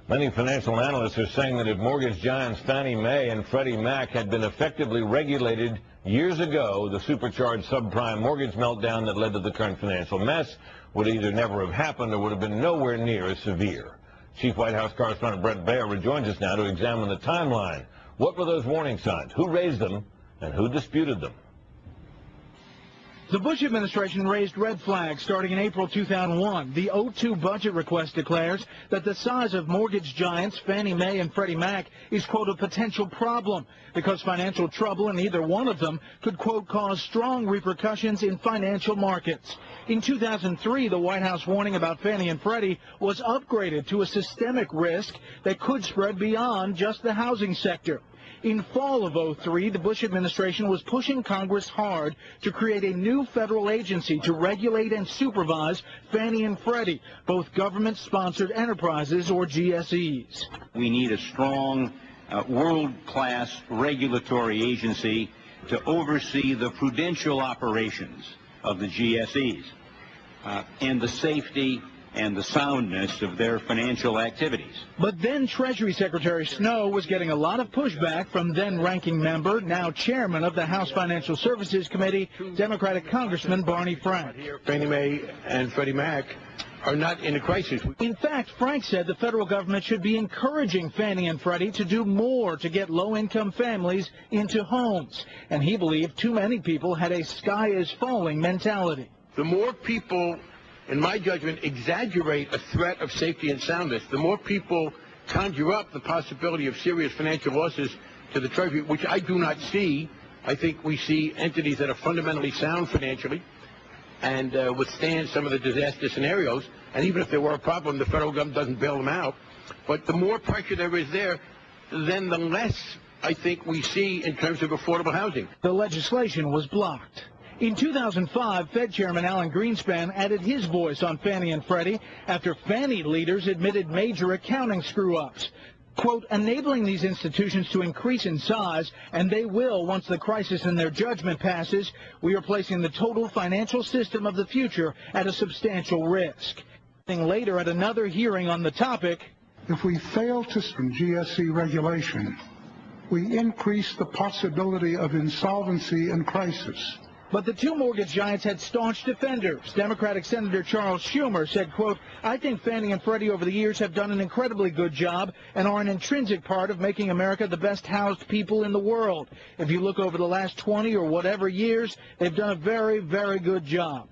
Many financial analysts are saying that if mortgage giants Fannie Mae and Freddie Mac had been effectively regulated years ago, the supercharged subprime mortgage meltdown that led to the current financial mess would either never have happened or would have been nowhere near as severe. Chief White House correspondent Bret Baier rejoins us now to examine the timeline. What were those warning signs? Who raised them and who disputed them? The Bush administration raised red flags starting in April 2001. The 2002 budget request declares that the size of mortgage giants Fannie Mae and Freddie Mac is, quote, a potential problem because financial trouble in either one of them could, quote, cause strong repercussions in financial markets. In 2003, the White House warning about Fannie and Freddie was upgraded to a systemic risk that could spread beyond just the housing sector. In fall of 2003, the Bush administration was pushing Congress hard to create a new federal agency to regulate and supervise Fannie and Freddie, both government-sponsored enterprises or GSEs. We need a strong, world-class regulatory agency to oversee the prudential operations of the GSEs and the safety and the soundness of their financial activities. But then Treasury Secretary Snow was getting a lot of pushback from then-ranking member, now chairman of the House Financial Services Committee, Democratic Congressman Barney Frank. Fannie Mae and Freddie Mac are not in a crisis. In fact, Frank said the federal government should be encouraging Fannie and Freddie to do more to get low-income families into homes. And he believed too many people had a sky-is-falling mentality. The more people, in my judgment, exaggerate a threat of safety and soundness, the more people conjure up the possibility of serious financial losses to the Treasury, which I do not see. I think we see entities that are fundamentally sound financially and withstand some of the disaster scenarios. And even if there were a problem, the federal government doesn't bail them out. But the more pressure there is there, then the less I think we see in terms of affordable housing. The legislation was blocked. In 2005, Fed Chairman Alan Greenspan added his voice on Fannie and Freddie after Fannie leaders admitted major accounting screw-ups. Quote, enabling these institutions to increase in size, and they will once the crisis in their judgment passes, we are placing the total financial system of the future at a substantial risk. Later at another hearing on the topic, if we fail to GSE regulation, we increase the possibility of insolvency and crisis. But the two mortgage giants had staunch defenders. Democratic Senator Charles Schumer said, quote, I think Fannie and Freddie over the years have done an incredibly good job and are an intrinsic part of making America the best housed people in the world. If you look over the last 20 or whatever years, they've done a very, very good job.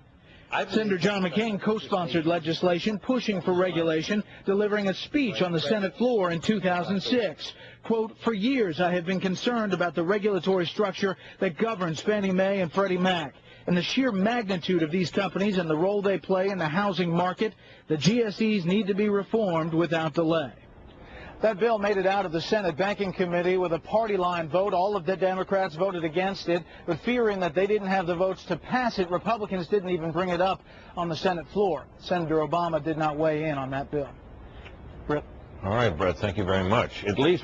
Senator John McCain co-sponsored legislation pushing for regulation, delivering a speech on the Senate floor in 2006. Quote, for years I have been concerned about the regulatory structure that governs Fannie Mae and Freddie Mac and the sheer magnitude of these companies and the role they play in the housing market. The GSEs need to be reformed without delay. That bill made it out of the Senate Banking Committee with a party line vote. All of the Democrats voted against it, but fearing that they didn't have the votes to pass it, Republicans didn't even bring it up on the Senate floor. Senator Obama did not weigh in on that bill. All right, Brett, thank you very much. At least